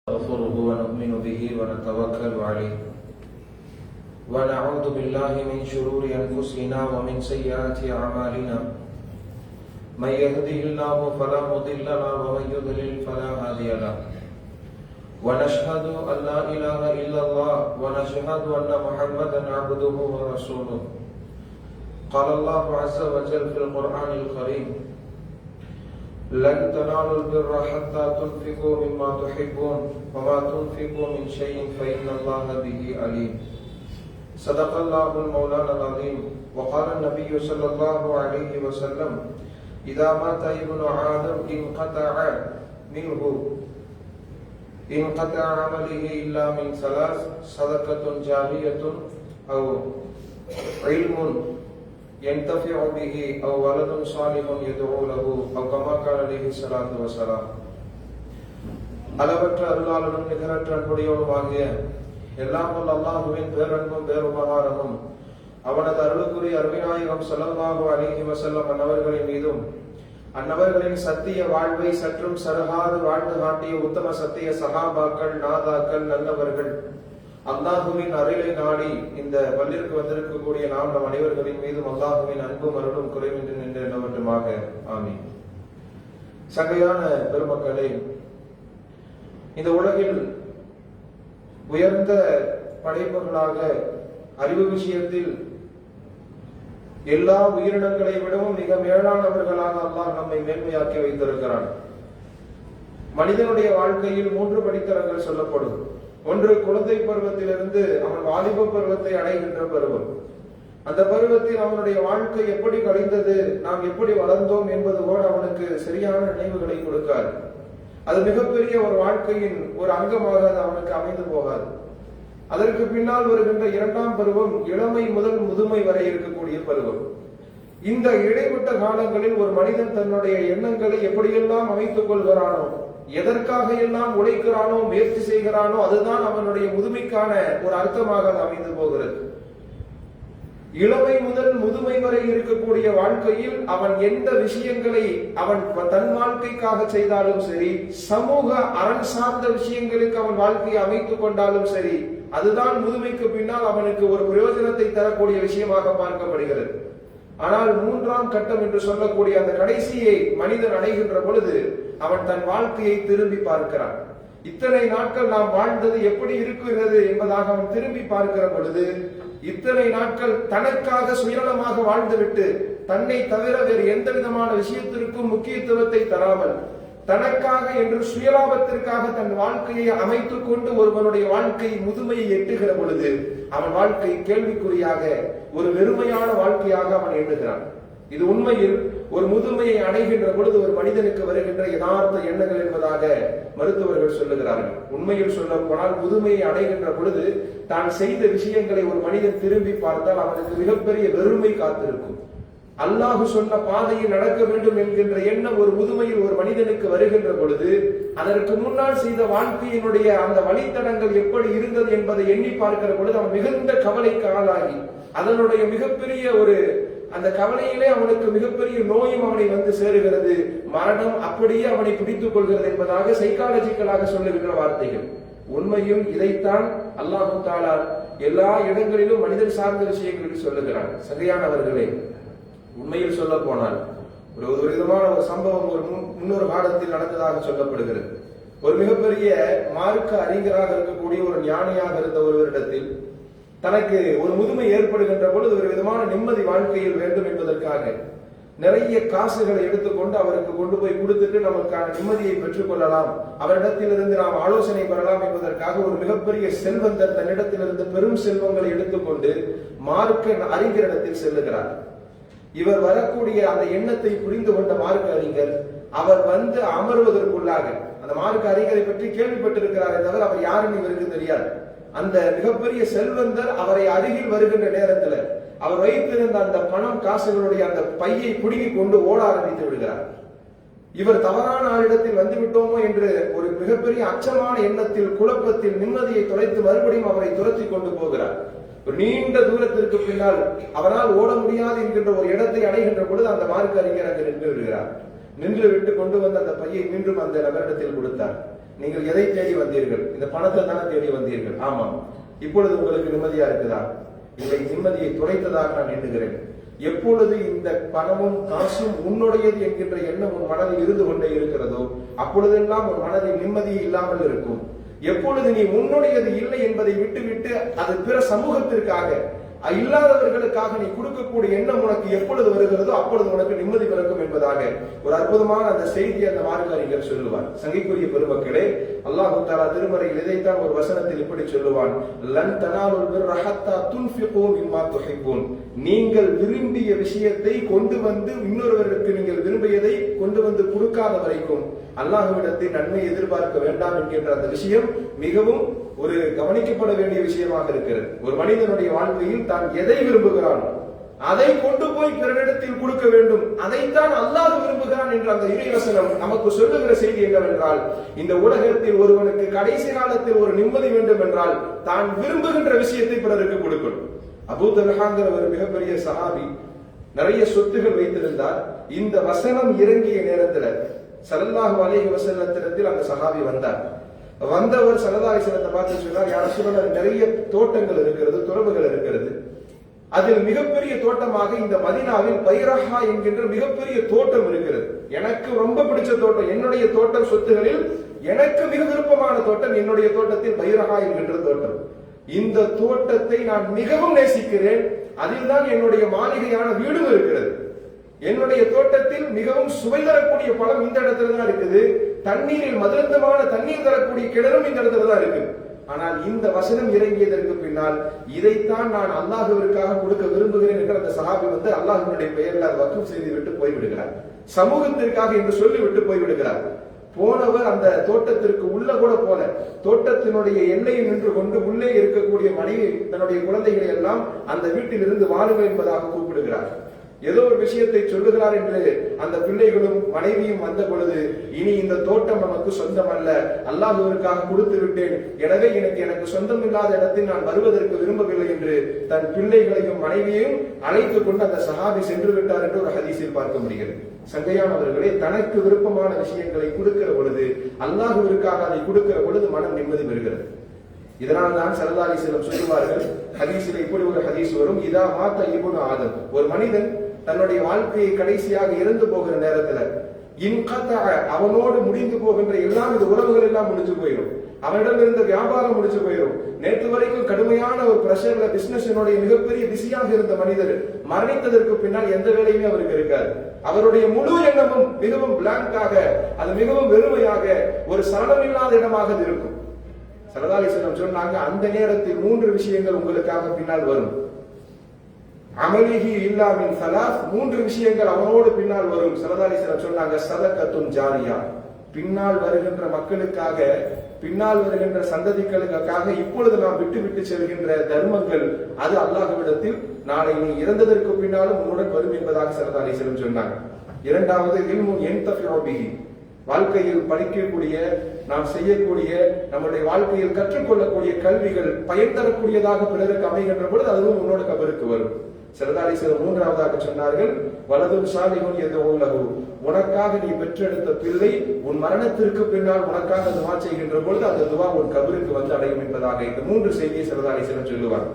نستغفره ونؤمن به ونتوكل عليه ونعوذ بالله من شرور أنفسنا ومن سيئات أعمالنا من يهده الله فلا مضل له ومن يضلل فلا هادي له ونشهد أن لا إله إلا الله ونشهد أن محمدا عبده ورسوله قال الله عز وجل في القرآن الكريم لن تنالوا البر حتى تنفقوا مما تحبون وما تنفقوا من شيء فإن الله به عليم صدق الله المولانا العظيم وقال النبي صلى الله عليه وسلم إذا مات ابن آدم انقطع عمله إلا من ثلاث صدقة جارية أو علم ينتفع به أو ولد صالح يدعو له أو كما قال عليه الصلاة والسلام. அளவற்ற அருளாளனும் நிகரற்ற அன்புடையோனுமாகிய எல்லாம் வல்ல அல்லாஹ்வின் பேரன்பும் பேருபகாரமும் அவனது அருளுக்குரிய அருமைநாயகம் ஸல்லல்லாஹு அலைஹி வஸல்லம் அன்னவர்களின் மீதும் அன்னவர்களின் சத்திய வாழ்வை சற்றும் சருகாது வாழ்ந்து காட்டிய உத்தம சத்திய சஹாபாக்கள் நாதாக்கள் நல்லவர்கள் அல்லாஹுவின் அருளை நாடி இந்த பள்ளிற்கு வந்திருக்கக்கூடிய நம் அனைவர்களின் மீதும் அல்லாஹுவின் அன்பும் அருளும் குறைவின்றி நின்று என்னவற்றுமாக ஆமீன். சங்கையான பெருமக்களே, இந்த உலகில் உயர்ந்த படைப்புகளாக அறிவு விஷயத்தில் எல்லா உயிரினங்களை விடவும் மிக மேலானவர்களாக அல்லாஹ் நம்மை மேன்மையாக்கி வைத்திருக்கிறான். மனிதனுடைய வாழ்க்கையில் 3 படித்தரங்கள் சொல்லப்படும். ஒன்று, குழந்தை பருவத்திலிருந்து அவன் வாலிப பருவத்தை அடைகின்ற பருவம். அந்த பருவத்தில் அவனுடைய வாழ்க்கை எப்படி கழிந்தது, நாம் எப்படி வளர்ந்தோம் என்பது போல அவனுக்கு சரியான நினைவுகளை கொடுக்காது. அது மிகப்பெரிய ஒரு வாழ்க்கையின் ஒரு அங்கமாக அது அவனுக்கு அமைந்து போகாது. அதற்கு பின்னால் வருகின்ற 2ஆம் பருவம் இளமை முதல் முதுமை வரை இருக்கக்கூடிய பருவம். இந்த இடைப்பட்ட காலங்களில் ஒரு மனிதன் தன்னுடைய எண்ணங்களை எப்படியெல்லாம் அமைத்துக் கொள்கிறானோ, எதற்காக எல்லாம் உழைக்கிறானோ, முயற்சி செய்கிறானோ, அதுதான் அவனுடைய முதுமைக்கான ஒரு அர்த்தமாக அமைந்து போகிறது. இளமை முதல் முதுமை வரை இருக்கக்கூடிய வாழ்க்கையில் அவன் எந்த விஷயங்களை அவன் தன் வாழ்க்கைக்காக செய்தாலும் சரி, சமூக அரண் சார்ந்த விஷயங்களுக்கு அவன் வாழ்க்கையை அமைத்துக் கொண்டாலும் சரி, அதுதான் முதுமைக்கு பின்னால் அவனுக்கு ஒரு பிரயோஜனத்தை தரக்கூடிய விஷயமாக பார்க்கப்படுகிறது. ஆனால் 3ஆம் கட்டம் என்று சொல்லக்கூடிய அந்த கடைசியை மனிதன் அடைகின்ற பொழுது அவன் தன் வாழ்க்கையை திரும்பி பார்க்கிறான். இத்தனை நாட்கள் நாம் வாழ்ந்தது எப்படி இருக்கிறது என்பதாக அவன் திரும்பி பார்க்கிற பொழுது, இத்தனை நாட்கள் தனக்காக சுயநலமாக வாழ்ந்துவிட்டு தன்னை தவிர வேறு எந்த விதமான விஷயத்திற்கும் முக்கியத்துவத்தை தராமல் தனக்காக என்று சுயலாபத்திற்காக தன் வாழ்க்கையை அமைத்துக் கொண்டு ஒருவனுடைய வாழ்க்கை முதுமையை எட்டுகிற பொழுது அவன் வாழ்க்கை கேள்விக்குறியாக ஒரு வெறுமையான வாழ்க்கையாக அவன் எண்ணுகிறான். இது உண்மையில் ஒரு முதுமையை அடைகின்ற பொழுது ஒரு மனிதனுக்கு வருகின்ற யதார்த்த எண்ணங்கள் என்பதாக மருத்துவர்கள் சொல்லுகிறார்கள். உண்மையில் சொல்ல போனால் முதுமையை அடைகின்ற பொழுது தான் செய்த விஷயங்களை ஒரு மனிதன் திரும்பி பார்த்தால் அவனுக்கு மிகப்பெரிய வெறுமை காத்திருக்கும். அல்லாஹ் சொன்ன பாதையில் நடக்க வேண்டும் என்கின்ற எண்ணம் ஒரு முதுமையில் ஒரு மனிதனுக்கு வருகின்ற பொழுது அதற்கு முன்னால் செய்த வாழ்க்கையினுடைய அந்த வழித்தடங்கள் எப்படி இருந்தது என்பதை எண்ணி பார்க்கிற பொழுது அவன் மிகுந்த கவலைக்கு ஆளாகி அதனுடைய மிகப்பெரிய ஒரு அந்த கவலையிலே அவனுக்கு மிகப்பெரிய நோயும் அவனை வந்து சேருகிறது. மரணம் அப்படியே அவனை பிடித்துக் கொள்கிறது என்பதாக சைக்காலஜிக்கலாக சொல்லுகின்ற வார்த்தைகள். உண்மையில் இதைத்தான் அல்லாஹு தஆலா எல்லா இடங்களிலும் மனிதன் சார்ந்த விஷயங்களில் சொல்லுகிறான். சரியானவர்களே, உண்மையில் சொல்ல போனால் ஒரு விதமான ஒரு சம்பவம் ஒரு முன்னொரு காலத்தில் நடந்ததாக சொல்லப்படுகிறது. ஒரு மிகப்பெரிய மார்க்க அறிஞராக இருக்கக்கூடிய ஒரு ஞானியாக இருந்த ஒருவரிடத்தில் தனக்கு ஒரு முதுமை ஏற்படுகின்ற பொழுது ஒரு விதமான நிம்மதி வாழ்க்கையில் வேண்டும் என்பதற்காக நிறைய காசுகளை எடுத்துக்கொண்டு அவருக்கு கொண்டு போய் கொடுத்துட்டு நமக்கான நிம்மதியை பெற்றுக் கொள்ளலாம், அவரிடத்திலிருந்து நாம் ஆலோசனை பெறலாம் என்பதற்காக ஒரு மிகப்பெரிய செல்வந்தர் தன்னிடத்திலிருந்து பெரும் செல்வங்களை எடுத்துக்கொண்டு மார்க்க அறிஞரிடத்தில் செல்லுகிறார். இவர் வரக்கூடிய அந்த எண்ணத்தை புரிந்து கொண்ட மார்க்க அறிஞர் அவர் வந்து அமர்வதற்குள்ளாக அந்த மார்க்க அறிஞரை பற்றி கேள்விப்பட்டிருக்கிறார் தவிர அவர் யாருன்னு இவருக்கு தெரியாது. அந்த மிகப்பெரிய செல்வந்தர் அவரை அருகில் வருகின்ற நேரத்தில் அவர் வைத்திருந்த அந்த பணம் காசுகளுடைய அந்த பையை பிடுங்கி கொண்டு ஓட ஆரம்பித்து விடுகிறார். இவர் தவறான ஆளிடத்தில் வந்துவிட்டோமோ என்று ஒரு மிகப்பெரிய அச்சமான எண்ணத்தில் குழப்பத்தில் நிம்மதியை தொலைத்து மறுபடியும் அவரை துரத்தி கொண்டு போகிறார். ஒரு நீண்ட தூரத்திற்கு பின்னால் அவரால் ஓட முடியாது என்கின்ற ஒரு இடத்தை அடைகின்ற பொழுது அந்த மார்க்க அறிஞர் அங்கு நின்று விடுகிறார். நின்று விட்டு கொண்டு வந்து அந்த பையை மீண்டும் அந்த நபரிடத்தில் கொடுத்தார். நீங்கள் எதை தேடி வந்தீர்கள்? இந்த பணத்தை தானே தேடி வந்தீர்கள். ஆமாம். இப்பொழுது உங்களுக்கு நிம்மதியா இருக்குதா? இல்லை, நிம்மதியை துளைத்ததாக நான் எண்ணுகிறேன். எப்பொழுது இந்த பணமும் காசும் உன்னுடையது என்கின்ற எண்ணம் உன் மனதில் இருந்து கொண்டே இருக்கிறதோ அப்பொழுதெல்லாம் உன் மனதில் நிம்மதி இல்லாமல் இருக்கும். எப்பொழுது நீ உன்னுடையது இல்லை என்பதை விட்டுவிட்டு அது பிற சமூகத்திற்காக இல்லாதவர்களுக்காக நீ கொடுக்கக்கூடிய எண்ணம் உனக்கு எப்பொழுது வருகிறதோ அப்பொழுது உனக்கு நிம்மதி பிறக்கும் என்பதாக ஒரு அற்புதமான அந்த செய்தி அந்த மார்க்க அறிஞர் சொல்லுவார். சங்கைக்குரிய பெருமக்களே, அல்லாஹ் தஆலா திருமறையில் இதைத்தான் ஒரு வசனத்தில் இப்படி சொல்லுவான், லன் தனாலுல் பிர்ர ஹத்தா துன்ஃபிகூ மிம்மா துஹிப்பூன். நீங்கள் விரும்பிய விஷயத்தை கொண்டு வந்து இன்னொருவருக்கு நீங்கள் விரும்பியதை கொண்டு வந்து கொடுக்காத வரைக்கும் அல்லாஹ்விடத்தில் நன்மை எதிர்பார்க்க வேண்டாம் என்கின்ற அந்த விஷயம் மிகவும் ஒரு கவனிக்கப்பட வேண்டிய விஷயமாக இருக்கிறது. ஒரு மனிதனுடைய வாழ்க்கையில் தான் எதை விரும்புகிறானோ அதை கொண்டு போய் பிறரிடத்தில் கொடுக்க வேண்டும். அதைத்தான் அல்லாஹ் விரும்புகிறான் என்ற அந்த இறைவசனம் நமக்கு சொல்லுகிற செய்தி என்னவென்றால், இந்த உலகத்தில் ஒருவனுக்கு கடைசி காலத்தில் ஒரு நிம்மதி வேண்டும் என்றால் தான் விரும்புகின்ற விஷயத்தை பிறருக்கு கொடுக்கணும். அபூ தல்ஹாங்கிற ஒரு மிகப்பெரிய சஹாபி நிறைய சொத்துகள் வைத்திருந்தார். இந்த வசனம் இறங்கிய நேரத்தில் ஸல்லல்லாஹு அலைஹி வஸல்லத்திடத்தில் அந்த சஹாபி வந்தார். வந்தவர் ஸல்லல்லாஹு அலைஹி வஸல்லத்தை பார்த்து சொன்னார், யா ரசூலல்லாஹ், நிறைய தோட்டங்கள் இருக்கிறது, துறவுகள் இருக்கிறது. அதில் மிகப்பெரிய தோட்டமாக இந்த மதீனாவில் பைரஹா என்கின்ற மிகப்பெரிய தோட்டம் இருக்கிறது. எனக்கு ரொம்ப பிடிச்ச தோட்டம், என்னுடைய தோட்டம், சொத்துகளில் எனக்கு மிக விருப்பமான தோட்டம் என்னுடைய தோட்டத்தில் பைரஹா என்கின்ற தோட்டம். இந்த தோட்டத்தை நான் மிகவும் நேசிக்கிறேன். அதில் தான் என்னுடைய மாளிகையான வீடும் இருக்கிறது. என்னுடைய தோட்டத்தில் மிகவும் சுவை தரக்கூடிய பழம் இந்த இடத்துல தான் இருக்குது. தண்ணீரில் மதுரந்தமான தண்ணீர் தரக்கூடிய கிணறும் இந்த இடத்துல தான் இருக்கு. ஆனால் இந்த வசனம் இறங்கியதற்கு பின்னால் இதைத்தான் நான் அல்லாஹ்விற்காக கொடுக்க விரும்புகிறேன் என்று அந்த சஹாபி வந்து அல்லாஹ்வினுடைய பெயரில் அதை வக்ஃப் செய்து விட்டு போய்விடுகிறார். சமூகத்திற்காக என்று சொல்லி விட்டு போய்விடுகிறார். போனவர் அந்த தோட்டத்திற்கு உள்ள கூட போல, தோட்டத்தினுடைய எல்லையில் நின்று கொண்டு உள்ளே இருக்கக்கூடிய மனைவி தன்னுடைய குழந்தைகளை எல்லாம் அந்த வீட்டில் இருந்து வாழுங்கள் என்பதாக கூப்பிடுகிறார். ஏதோ ஒரு விஷயத்தை சொல்லுகிறார் என்று அந்த பிள்ளைகளும் மனைவியும் வந்த பொழுது, இனி இந்த தோட்டம் நமக்கு சொந்தம் அல்ல, அல்லாஹ்விற்காக கொடுத்து விட்டேன், எனவே எனக்கு சொந்தம் இல்லாத இடத்தில் நான் வருவதற்கு விரும்பவில்லை என்று தன் பிள்ளைகளையும் மனைவியையும் அழைத்துக் கொண்டு அந்த சஹாபி சென்று விட்டார் என்று ஒரு ஹதீஸில் பார்க்க முடிகிறது. சங்கையானவர்களே, தனக்கு விருப்பமான விஷயங்களை கொடுக்கிற பொழுது, அல்லாஹ்விற்காக அதை கொடுக்கிற பொழுது மனம் நிம்மதி பெறுகிறது. இதனால் தான் ஸல்லல்லாஹு அலைஹி வஸல்லம் சொல்லுவார்கள், ஹதீஸில் இப்படி ஒரு ஹதீஸ் வரும், இதா மாத்த இப்னு ஆதம், ஒரு மனிதன் தன்னுடைய வாழ்க்கையை கடைசியாக இறந்து போகிற நேரத்துல அவனோடு முடிந்து போகின்ற எல்லாம் இந்த உறவுகள் எல்லாம் முடிஞ்சு போயிடும். அவனிடம் இருந்த வியாபாரம் முடிச்சு போயிடும். நேற்று வரைக்கும் கடுமையான ஒரு பிரஷர்ல பிசினஸ் மிகப்பெரிய பிஸியாக இருந்த மனிதர் மரணித்ததற்கு பின்னால் எந்த வேலையுமே அவருக்கு இருக்காது. அவருடைய முழு எண்ணமும் மிகவும் பிளாங்காக, அது மிகவும் வெறுமையாக, ஒரு சலனமில்லாத இடமாக இருக்கும். ஸல்லல்லாஹு அலைஹி வஸல்லம் சொன்னாங்க, அந்த நேரத்தில் 3 விஷயங்கள் உங்களுக்காக பின்னால் வரும். அமலிஹி இல்லா மின் ஸலாஸ், 3 விஷயங்கள் அவனோடு பின்னால் வரும். ஸல்லல்லாஹு அலைஹி வஸல்லம் சொன்னாங்க, ஸதகத்துன் ஜாரியா, பின்னால் வருகின்ற மக்களுக்காக, பின்னால் வருகின்ற சந்ததிகளுக்காக இப்பொழுது நாம் விட்டு செல்கின்ற தர்மங்கள், அது அல்லாஹ்விடத்தில் நாளை நீ இறந்ததற்கு பின்னாலும் உன்னுடன் வரும் என்பதாக ஸல்லல்லாஹு அலைஹி வஸல்லம் சொன்னாங்க. இரண்டாவது, இல்முன் யன்தஃபிஉ பிஹி, வாழ்க்கையில் படிக்கக்கூடிய, நாம் செய்யக்கூடிய, நம்முடைய வாழ்க்கையில் கற்றுக்கொள்ளக்கூடிய கல்விகள் பயன் தரக்கூடியதாக பிறருக்கு அமைகின்ற பொழுது அதுவும் உன்னோட கபருக்கு வரும். ஸல்லல்லாஹு அலைஹி வஸல்லம் மூன்றாவதாக சொன்னார்கள், வலதுன் சாலிஹுன் யதுஉ லஹு, உனக்காக நீ பெற்றெடுத்த பிள்ளை உன் மரணத்திற்கு பின்னால் உனக்காக துஆ செய்கின்ற பொழுது அந்த துஆ உன் கபருக்கு வந்து அடையும் என்பதாக இந்த 3 செய்தியை ஸல்லல்லாஹு அலைஹி வஸல்லம் சொல்லுவார்.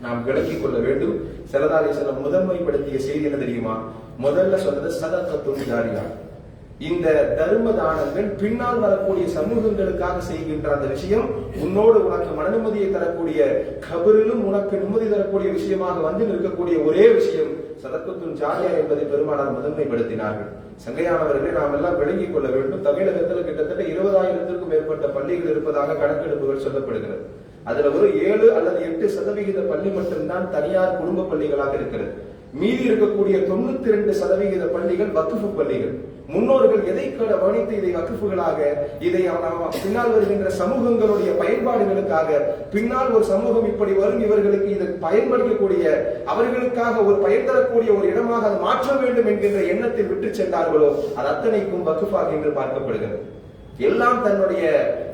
நாம் விளங்கிக் கொள்ள வேண்டும். ஸல்லல்லாஹு அலைஹி வஸல்லம் முதன்மைப்படுத்திய செய்தி என்ன தெரியுமா? முதல்ல சொன்னது ஸதகத்துன் ஜாரியா, இந்த தர்ம தானங்கள் பின்னால் வரக்கூடிய சமூகங்களுக்காக செய்கின்ற அந்த விஷயம் உன்னோடு உனக்கு மனநிம்மதியை தரக்கூடிய, கபரிலும் உனக்கு நிம்மதி தரக்கூடிய விஷயமாக வந்து நிற்கக்கூடிய ஒரே விஷயம் ஸதகத்துன் ஜாரியா என்பதை பெருமானார் முதன்மைப்படுத்தினார்கள். சங்கையானவர்களை நாம் எல்லாம் விளங்கிக் கொள்ள வேண்டும். தமிழகத்தில் கிட்டத்தட்ட 20,000க்கும் மேற்பட்ட பள்ளிகள் இருப்பதாக கணக்கெடுப்புகள் சொல்லப்படுகிறது. அதுல ஒரு 7 அல்லது 8% பள்ளி மட்டும்தான் தனியார் குடும்ப பள்ளிகளாக இருக்கிறது. மீதி இருக்கக்கூடிய 92% பள்ளிகள் வக்ஃபு பள்ளிகள். முன்னோர்கள் எதை கவனித்து இதை வக்ஃபுகளாக, இதை பின்னால் வருகின்ற சமூகங்களுடைய பயன்பாடுகளுக்காக, பின்னால் ஒரு சமூகம் இப்படி வரும், இவர்களுக்கு இதை பயன்படுத்தக்கூடிய, அவர்களுக்காக ஒரு பயன் தரக்கூடிய ஒரு இடமாக அதை மாற்ற வேண்டும் என்கின்ற எண்ணத்தில் விட்டு சென்றார்களோ அது அத்தனைக்கும் வக்ஃபாக என்று பார்க்கப்படுகிறது. எல்லாம் தன்னுடைய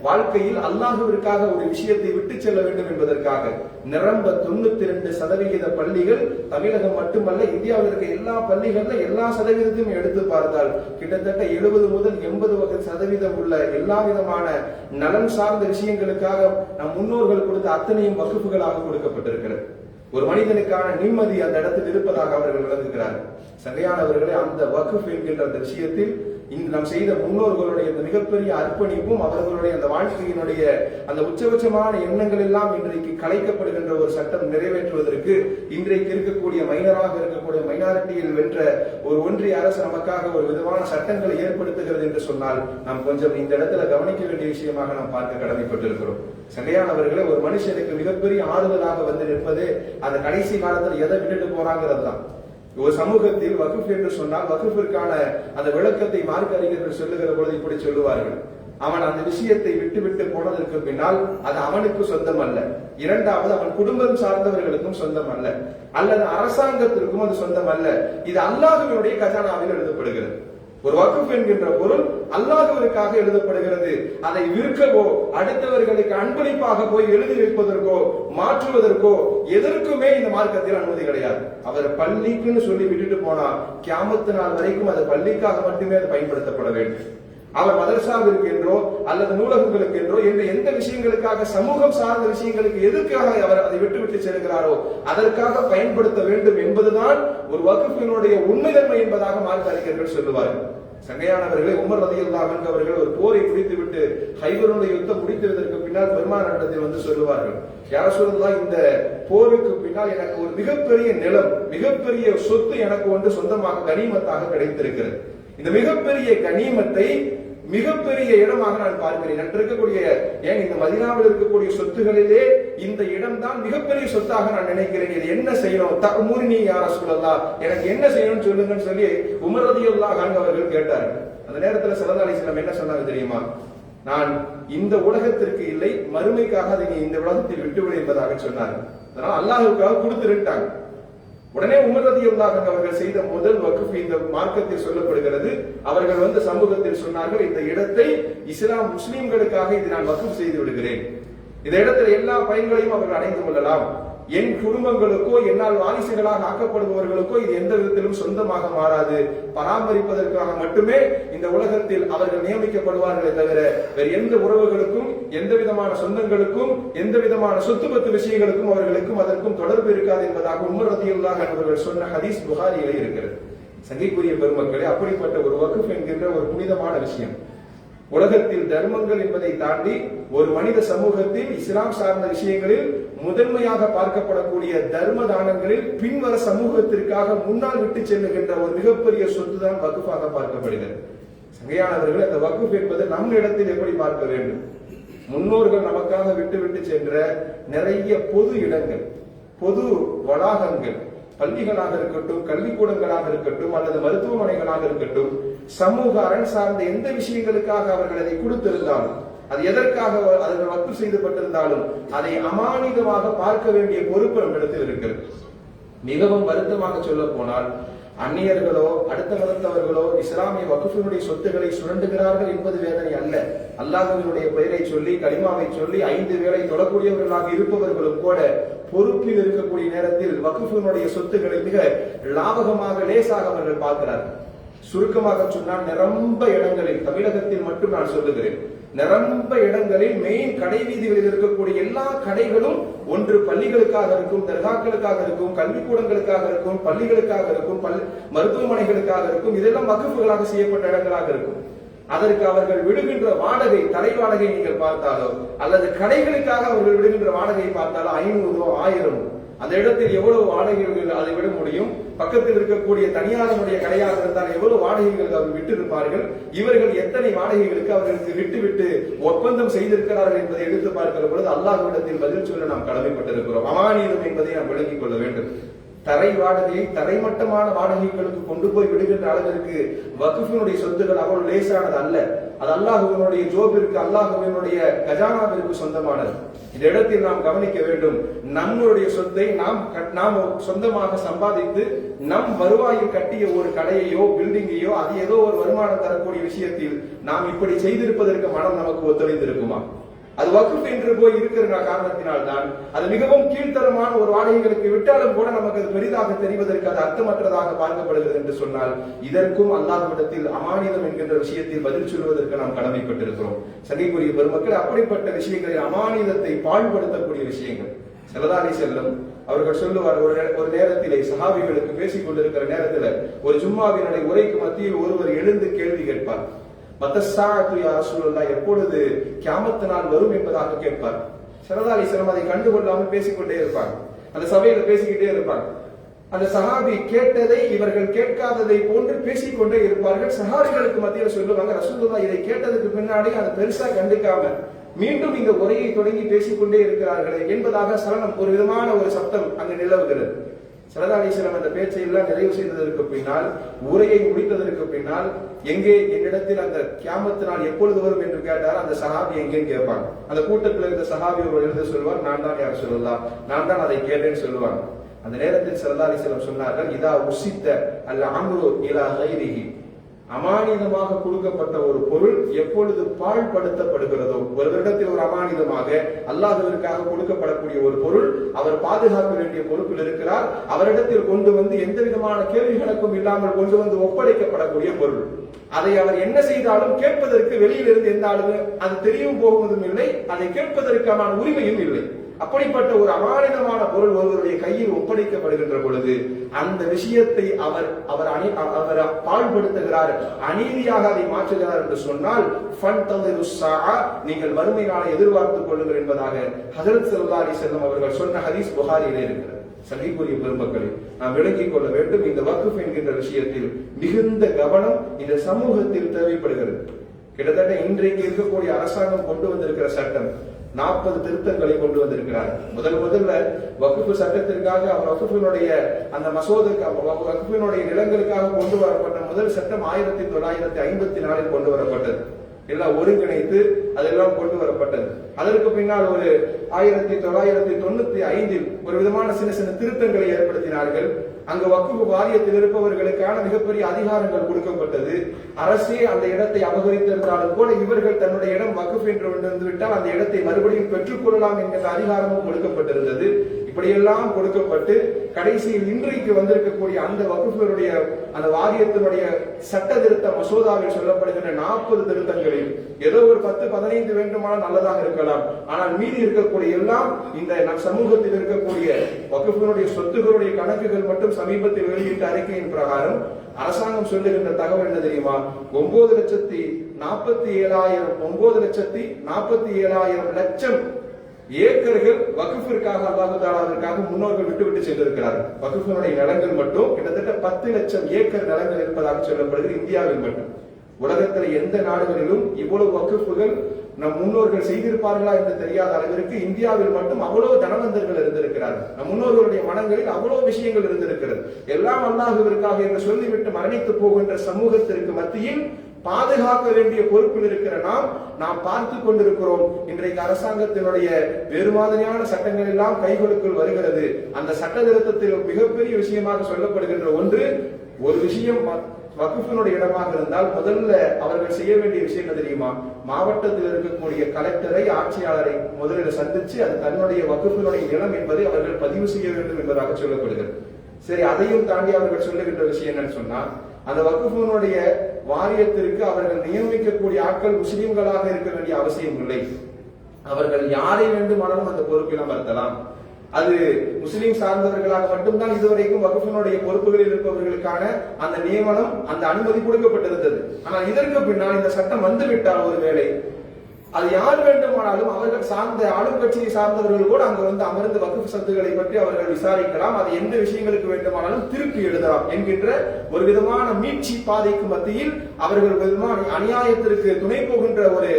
வாழ்க்கையில் அல்லாஹ்விற்காக ஒரு விஷயத்தை விட்டு செல்ல வேண்டும் என்பதற்காக நிரம்ப 92% பள்ளிகள் தமிழகம் மட்டுமல்ல இந்தியாவில் இருக்க எல்லா பள்ளிகள்ல எல்லா சதவீதத்தையும் எடுத்து பார்த்தால் கிட்டத்தட்ட 70 முதல் 80% உள்ள எல்லா விதமான நலன் சார்ந்த விஷயங்களுக்காக நம் முன்னோர்கள் கொடுத்த அத்தனையும் வகுப்புகளாக கொடுக்கப்பட்டிருக்கிறது. ஒரு மனிதனுக்கான நிம்மதி அந்த இடத்தில் இருப்பதாக அவர்கள் விளங்குகிறார்கள். சங்கையானவர்களே, அந்த வக்ஃப் என்கின்ற அந்த விஷயத்தில் இங்கு நாம் செய்த முன்னோர்களுடைய அந்த மிகப்பெரிய அர்ப்பணிப்பும் அவர்களுடைய அந்த வாழ்க்கையினுடைய அந்த உச்சபட்சமான எண்ணங்கள் எல்லாம் இன்றைக்கு கலைக்கப்படுகின்ற ஒரு சட்டம் நிறைவேற்றுவதற்கு இன்றைக்கு இருக்கக்கூடிய மைனராக இருக்கக்கூடிய மைனாரிட்டியில் வென்ற ஒரு ஒன்றிய அரசு நமக்காக ஒரு விதமான சட்டங்களை ஏற்படுத்துகிறது என்று சொன்னால் நாம் கொஞ்சம் இந்த இடத்துல கவனிக்க வேண்டிய விஷயமாக நாம் பார்க்க கடமைப்பட்டிருக்கிறோம். சங்கையானவர்களே, ஒரு மனுஷனுக்கு மிகப்பெரிய ஆறுதலாக வந்து நிற்பது அந்த கடைசி காலத்தில் எதை விட்டுட்டு போறாங்கிறது தான். ஒரு சமூகத்தில் வகுப் என்று சொன்னால் வகுப்பிற்கான அந்த விளக்கத்தை மார்க்க அறிஞர்கள் சொல்லுகிற பொழுது இப்படி சொல்லுவார்கள்: அவன் அந்த விஷயத்தை விட்டு போனதற்கு பின்னால் அது அவனுக்கு சொந்தம் அல்ல, இரண்டாவது அவன் குடும்பம் சார்ந்தவர்களுக்கும் சொந்தம் அல்ல, அல்லது அரசாங்கத்திற்கும் அது சொந்தம் அல்ல, இது அல்லாஹ்வினுடைய கஜானாவில் எழுதப்படுகிறது. ஒரு வக்ஃப் என்கின்ற பொருள் அல்லாஹ்விற்காக எழுதப்படுகிறது. அதை விற்கவோ அடுத்தவர்களுக்கு அன்பளிப்பாக போய் எழுதி வைப்பதற்கோ மாற்றுவதற்கோ எதற்குமே இந்த மார்க்கத்தில் அனுமதி கிடையாது. அவர் பள்ளிக்குன்னு சொல்லி விட்டுட்டு போனா கியாமத்து நாள் வரைக்கும் அது பள்ளிக்காக மட்டுமே அது பயன்படுத்தப்பட வேண்டும். அவர் மதரசாவிற்கு என்றோ அல்லது நூலகங்களுக்கு என்றோ என்ற எந்த விஷயங்களுக்காக சமூகம் சார்ந்த விஷயங்களுக்கு எதற்காக அவர் அதை விட்டு செல்கிறாரோ அதற்காக பயன்படுத்த வேண்டும் என்பதுதான் ஒரு வக்ஃபினுடைய உண்மைத்தன்மை என்பதாக மார்க்க அறிஞர்கள் சொல்லுவார்கள். சங்கையானவர்களே, உமர் ரலியல்லாஹு அன்ஹு அவர்கள் ஒரு போரை முடித்துவிட்டு ஹைபருடைய யுத்தம் முடித்ததற்கு பின்னால் பெருமானாரிடத்தில் வந்து சொல்லுவார்கள்: யா ரசூலல்லாஹ், இந்த போருக்கு பின்னால் எனக்கு ஒரு மிகப்பெரிய நிலம், மிகப்பெரிய சொத்து எனக்கு ஒன்று சொந்தமாக கனிமத்தாக கிடைத்திருக்கிறது. இந்த மிகப்பெரிய கனிமத்தை மிகப்பெரிய இடமாக நான் பார்க்கிறேன். எனக்கு இருக்கக்கூடிய இந்த மதீனாவில் இருக்கக்கூடிய சொத்துகளிலே இந்த இடம் தான் மிகப்பெரிய சொத்தாக நான் நினைக்கிறேன். இது என்ன செய்யணும்? தஅமுர்னி யா ரசூலல்லாஹ், எனக்கு என்ன செய்யணும்னு சொல்லுங்கன்னு சொல்லி உமர் ரலியல்லாஹு அன்ஹு அவர்கள் கேட்டார்கள். அந்த நேரத்தில் ஸல்லல்லாஹு அலைஹி வஸல்லம் என்ன சொன்னாங்க தெரியுமா? நான் இந்த உலகத்திற்கு இல்லை, மறுமைக்காக அதை இந்த உலகத்தில் விட்டுவிடு என்பதாக சொன்னார்கள். அதனால அல்லாஹ்வுக்காக கொடுத்துட்டாங்க. உடனே உமர் ரலியல்லாஹு அன்ஹு அவர்கள் செய்த முதல் வக்ஃப் இந்த மார்க்கத்தில் சொல்லப்படுகிறது. அவர்கள் வந்து சமூகத்தில் சொன்னார்கள்: இந்த இடத்தை இஸ்லாம் முஸ்லிம்களுக்காக இது நான் வக்ஃப் செய்து விடுகிறேன். இந்த இடத்துல எல்லா பயன்களையும் அவர்கள் அடைந்து கொள்ளலாம். என் குடும்பங்களுக்கோ என்னால் வாரிசுகளாக ஆக்கப்படுபவர்களுக்கோ இது எந்த விதத்திலும் சொந்தமாக மாறாது. பராமரிப்பதற்காக மட்டுமே இந்த உலகத்தில் அவர்கள் நியமிக்கப்படுவார்களே தவிர வேறு எந்த உறவுகளுக்கும் எந்த விதமான சொந்தங்களுக்கும் எந்த விதமான சொத்து பத்து விஷயங்களுக்கும் அவர்களுக்கும் அதற்கும் தொடர்பு இருக்காது என்பதாக உமர் ரலியல்லாஹு அன்ஹு அவர்கள் சொன்ன ஹதீஸ் புகாரியிலே இருக்கிறது. சங்கைக்குரிய பெருமக்களே, அப்படிப்பட்ட ஒரு வக்ஃப் என்கின்ற ஒரு புனிதமான விஷயம் உலகத்தில் தர்மங்கள் என்பதை தாண்டி ஒரு மனித சமூகத்தில் இஸ்லாம் சார்ந்த விஷயங்களில் முதன்மையாக பார்க்கப்படக்கூடிய தர்ம தானங்களில் பின்வர சமூகத்திற்காக முன்னால் விட்டு செல்லுகின்ற ஒரு மிகப்பெரிய சொத்து தான் வக்ஃபாக பார்க்கப்படுகிறது. சங்கையானவர்கள், அந்த வக்ஃப் என்பது நம் இடத்தில் எப்படி பார்க்க வேண்டும்? முன்னோர்கள் நமக்காக விட்டு சென்ற நிறைய பொது இடங்கள், பொது வளாகங்கள், பள்ளிகளாக இருக்கட்டும், கல்விக்கூடங்களாக இருக்கட்டும், அல்லது மருத்துவமனைகளாக இருக்கட்டும், சமூக அரண் சார்ந்த எந்த விஷயங்களுக்காக அவர்கள் அதை கொடுத்திருந்தாலும், அது எதற்காக அவர்கள் வக்ஃப் செய்யப்பட்டிருந்தாலும் அதை அமானிதமாக பார்க்க வேண்டிய பொறுப்பு நம்மிடத்தில் இருக்கிறது. மிகவும் வருத்தமாக சொல்ல போனால் அந்நியர்களோ அடுத்த மதத்தவர்களோ இஸ்லாமிய வக்ஃபினுடைய சொத்துக்களை சுரண்டுகிறார்கள் என்பது வேதனை அல்ல. அல்லாஹ்வினுடைய பெயரை சொல்லி கலிமாவை சொல்லி 5 வேளை தொழக்கூடியவர்களாக இருப்பவர்களும் கூட பொறுப்பில் இருக்கக்கூடிய நேரத்தில் வக்ஃபினுடைய சொத்துக்களை மிக லாபகமாக லேசாக அவர்கள் பார்க்கிறார்கள். சுருக்கமாக சொன்னால் நிரம்ப இடங்களில், தமிழகத்தில் மட்டும் நான் சொல்லுகிறேன், நிரம்ப இடங்களில் மெயின் கடை வீதிகளில் இருக்கக்கூடிய எல்லா கடைகளும் ஒன்று பள்ளிகளுக்காக இருக்கும், தர்காக்களுக்காக இருக்கும், கல்விக்கூடங்களுக்காக இருக்கும், பள்ளிகளுக்காக இருக்கும், மருத்துவமனைகளுக்காக இருக்கும். இதெல்லாம் வக்ஃபுகளாக செய்யப்பட்ட இடங்களாக இருக்கும். அதற்கு அவர்கள் விடுகின்ற வாடகை, தரை வாடகை நீங்கள் பார்த்தாலோ அல்லது கடைகளுக்காக அவர்கள் விடுகின்ற வாடகை பார்த்தாலோ 500 1000, அந்த இடத்தில் எவ்வளவு வாடகைகள் அதை விட முடியும்? பக்கத்தில் இருக்கக்கூடிய தனியாருடைய கடையாக இருந்தால் எவ்வளவு வாடகைகளுக்கு அவர்கள் விட்டு இருப்பார்கள்? இவர்கள் எத்தனை வாடகைகளுக்கு அவர்களுக்கு விட்டு ஒப்பந்தம் செய்திருக்கிறார்கள் என்பதை எடுத்து பார்க்கிற பொழுது அல்லாஹ்விடத்தில் பதில் சொல்ல நாம் கடமைப்பட்டிருக்கிறோம். அமானிதம் என்பதை நாம் விளங்கிக் கொள்ள வேண்டும். தரை வாடகையை தரைமட்டமான வாடகைகளுக்கு கொண்டு போய் விடுகின்ற அளவிற்கு வக்ஃபினுடைய சொத்துகள் அவ்வளவு லேசானது அல்ல. அது அல்லாஹுவினுடைய ஜோபிற்கு, அல்லாஹுவினுடைய கஜானாவிற்கு சொந்தமானது. இந்த இடத்தில் நாம் கவனிக்க வேண்டும். நம்முடைய சொத்தை நாம் சொந்தமாக சம்பாதித்து நம் வருவாயில் கட்டிய ஒரு கடையையோ பில்டிங்கையோ அது ஏதோ ஒரு வருமானம் தரக்கூடிய விஷயத்தில் நாம் இப்படி செய்திருப்பதற்கு மனம் நமக்கு ஒத்துழைத்திருக்குமா? அது வக்ஃப் என்று போய் இருக்கிற காரணத்தினால் தான் அது மிகவும் கீழ்த்தரமான ஒரு வாடகைகளுக்கு விட்டாலும் கூட நமக்கு அது பெரிதாக தெரிவதற்கு அது அர்த்தமற்றதாக பார்க்கப்படுகிறது என்று சொன்னால் இதற்கும் அல்லாஹ்விடத்தில் அமானிதம் என்கின்ற விஷயத்தில் பதில் சொல்வதற்கு நாம் கடமைப்பட்டிருக்கிறோம். சங்கைக்குரிய பெருமக்கள், அப்படிப்பட்ட விஷயங்களில் அமானிதத்தை பாழ்படுத்தக்கூடிய விஷயங்கள். ஸல்லல்லாஹு அலைஹி வஸல்லம் அவர்கள் சொல்லுவார், ஒரு நேரத்திலே சஹாபிகளுக்கு பேசிக் கொண்டிருக்கிற நேரத்தில் ஒரு ஜும்மாவினுடைய உரைக்கு மத்தியில் ஒருவர் எழுந்து கேள்வி கேட்பார். எப்பொழுது கியாமத் நாள் வரும் என்பதாக கேட்பார். ஸல்லல்லாஹு அலைஹி வஸல்லம் அதை கண்டுகொள்ளாமல் பேசிக்கொண்டே இருப்பாங்க. அந்த சபையில பேசிக்கிட்டே இருப்பாங்க. அந்த சஹாபி கேட்டதை இவர்கள் கேட்காததை போன்று பேசிக்கொண்டே இருப்பார்கள். சஹாபிகளுக்கு மத்தியில் சொல்லுவாங்க, ரசூலுல்லாஹ் இதை கேட்டதுக்கு பின்னாடி அதை பெருசா கண்டுக்காம மீண்டும் இந்த உரையை தொடங்கி பேசிக்கொண்டே இருக்கிறார்களே என்பதாக சலனம், ஒரு விதமான ஒரு சப்தம் அங்கு நிலவுகிறது. ஸல்லல்லாஹு அலைஹி வஸல்லம் அந்த பேச்சை எல்லாம் நிறைவு செய்ததற்கு பின்னால், உரையை முடித்ததற்கு பின்னால், எங்கே என்னிடத்தில் அந்த கியாமத் நாள் எப்பொழுது வரும் என்று கேட்டார். அந்த சஹாபி எங்கேன்னு கேட்பாங்க. அந்த கூட்டத்தில் இருந்த சஹாபி ஒரு எழுத சொல்வார், நான் தான் யார் சொல்லலாம், நான் தான் அதை கேட்டேன்னு சொல்லுவாங்க. அந்த நேரத்தில் ஸல்லல்லாஹு அலைஹி வஸல்லம் சொன்னார்கள், இதா உசித்த அல் அம்ரு இலா கைரிஹி, அமானிதமாக கொடுக்கப்பட்ட ஒரு பொருள் எப்பொழுது பாழ்படுத்தப்படுகிறதோ, ஒரு வருடத்தில் ஒரு அமானிதமாக அல்லாஹ்விற்காக கொடுக்கப்படக்கூடிய ஒரு பொருள், அவர் பாதுகாக்க வேண்டிய பொறுப்பில் இருக்கிறார், அவரிடத்தில் கொண்டு வந்து எந்த விதமான கேள்விகளுக்கும் இல்லாமல் கொண்டு வந்து ஒப்படைக்கப்படக்கூடிய பொருள், அதை அவர் என்ன செய்தாலும் கேட்பதற்கு வெளியிலிருந்து எந்த ஆளுமே அது தெரியும் போவதும் இல்லை, அதை கேட்பதற்கான உரிமையும் இல்லை. அப்படிப்பட்ட ஒரு அமானிதமான பொருள் ஒருவருடைய கையில் ஒப்படைக்கப்படுகின்ற பொழுது அந்த விஷயத்தை அவர் பாழ்படுத்துகிறார், அநீதியாக அதை மாற்றுகிறார் என்று சொன்னால் நீங்கள் வறுமை நாளை எதிர்பார்த்துக் கொள்ளுங்கள் என்பதாக ஹஜ்ரத் ஸல்லல்லாஹு அலைஹி வஸல்லம் அவர்கள் சொன்ன ஹதீஸ் புகாரியிலே இருக்கிறது. சங்கைக்குரிய பெருமக்களை, நாம் விளங்கிக் கொள்ள வேண்டும். இந்த வக்ஃப் என்கின்ற விஷயத்தில் மிகுந்த கவனம் இந்த சமூகத்தில் தேவைப்படுகிறது. கிட்டத்தட்ட இன்றைக்கு இருக்கக்கூடிய அரசாங்கம் கொண்டு வந்திருக்கிற சட்டம் 40 திருத்தங்களை கொண்டு வந்திருக்கிறார். முதல்ல வக்ஃப் சட்டத்திற்காக வக்ஃபினுடைய அந்த வக்ஃபினுடைய நிலங்களுக்காக கொண்டு வரப்பட்ட முதல் சட்டம் 1954 கொண்டு வரப்பட்டது. எல்லாம் ஒருங்கிணைத்து அதெல்லாம் கொண்டு வரப்பட்டது. அதற்கு பின்னால் ஒரு 1995 ஒரு விதமான சின்ன சின்ன திருத்தங்களை ஏற்படுத்தினார்கள். அங்கு வக்ஃப் வாரியத்தில் இருப்பவர்களுக்கான மிகப்பெரிய அதிகாரங்கள் கொடுக்கப்பட்டது. அரசே அந்த இடத்தை அபகரித்திருந்தாலும் கூட இவர்கள் தன்னுடைய இடம் வக்ஃப் என்று வந்துவிட்டால் அந்த இடத்தை மறுபடியும் பெற்றுக் கொள்ளலாம் என்கிற அதிகாரமும் கொடுக்கப்பட்டிருந்தது. இப்படியெல்லாம் கொடுக்கப்பட்டு கடைசியில் இன்றைக்கு வந்திருக்கக்கூடிய அந்த வக்ஃபினுடைய அந்த வாரியத்தினுடைய சட்ட திருத்த மசோதாவில் சொல்லப்படுகின்ற 40 திருத்தங்களில் ஏதோ ஒரு 10-15 வேண்டுமானால் நல்லதாக இருக்கலாம். ஆனால் மீதி இருக்கக்கூடிய எல்லாம் இந்த நம் சமூகத்தில் இருக்கக்கூடிய வக்ஃபினுடைய சொத்துகளுடைய கணக்குகள் மட்டும் சமீபத்தில் வெளியிட்ட அறிக்கையின் பிரகாரம் அரசாங்கம் சொல்லுகின்ற தகவல் என்ன தெரியுமா? 9,47,000 லட்சம் ஏக்கர்கள் வக்ஃபிற்காக அல்லாஹ் தஆலாவிற்காக முன்னோர்கள் விட்டு சென்றிருக்கிறார்கள். வக்ஃபினுடைய நிலங்கள் மட்டும் கிட்டத்தட்ட 10 லட்சம் ஏக்கர் நிலங்கள் இருப்பதாக சொல்லப்படுகிறது இந்தியாவில் மட்டும். உலகத்தில் எந்த நாடுகளிலும் இவ்வளவு வக்ஃபுகள் நம் முன்னோர்கள் செய்திருப்பார்களா என்று தெரியாத அளவிற்கு இந்தியாவில் மட்டும் அவ்வளவு தனவந்தர்கள் இருந்திருக்கிறார்கள். நம் முன்னோர்களுடைய மனங்களில் அவ்வளவு விஷயங்கள் இருந்திருக்கிறது. எல்லாம் அல்லாஹ்விற்காக என்று சொல்லிவிட்டு மரணித்து போகின்ற சமூகத்திற்கு மத்தியில் பாதுகாக்க வேண்டிய பொறுப்பில் இருக்கிற நாம் பார்த்து கொண்டிருக்கிறோம். இன்றைக்கு அரசாங்கத்தினுடைய வேறு மாதிரியான சட்டங்கள் எல்லாம் கைகளுக்குள் வருகிறது. அந்த சட்ட திருத்தத்தில் மிகப்பெரிய விஷயமாக சொல்லப்படுகின்ற ஒரு விஷயம், வக்ஃபினுடைய இடமாக இருந்தால் முதல்ல அவர்கள் செய்ய வேண்டிய விஷயம் என்ன தெரியுமா? மாவட்டத்தில் இருக்கக்கூடிய கலெக்டரை, ஆட்சியாளரை முதலில் சந்திச்சு அது தன்னுடைய வக்ஃபினுடைய நிலம் என்பதை அவர்கள் பதிவு செய்ய வேண்டும் என்பதாக சொல்லப்படுகிறது. சரி, அதையும் தாண்டி அவர்கள் சொல்லுகின்ற விஷயம் என்னன்னு சொன்னா, அந்த வக்ஃபினுடைய வாரியத்திற்கு அவர்கள் நியமிக்கக்கூடிய ஆட்கள் முஸ்லிம்களாக இருக்க வேண்டிய அவசியம் இல்லை. அவர்கள் யாரை வேண்டுமானாலும் அந்த பொறுப்பில் அமர்த்தலாம். அது முஸ்லிம் சார்ந்தவர்களாக மட்டும்தான் இதுவரைக்கும் வக்ஃபினுடைய பொறுப்புகளில் இருப்பவர்களுக்கான அந்த நியமனம், அந்த அனுமதி கொடுக்கப்பட்டிருந்தது. ஆனால் இதற்கு பின்னால் இந்த சட்டம் வந்துவிட்டால் ஒருவேளை அது யார் வேண்டுமானாலும் அவர்கள் சார்ந்த ஆளும் கட்சியை சார்ந்தவர்கள் கூட அங்கு வந்து அமர்ந்து வக்ஃப் சொத்துக்களை பற்றி அவர்கள் விசாரிக்கலாம், அது எந்த விஷயங்களுக்கு வேண்டுமானாலும் திருப்பி எழுதலாம் என்கின்ற ஒரு விதமான மீட்சி பாதைக்கு மத்தியில் அவர்கள் விதமான அநியாயத்திற்கு துணை போகின்ற ஒரு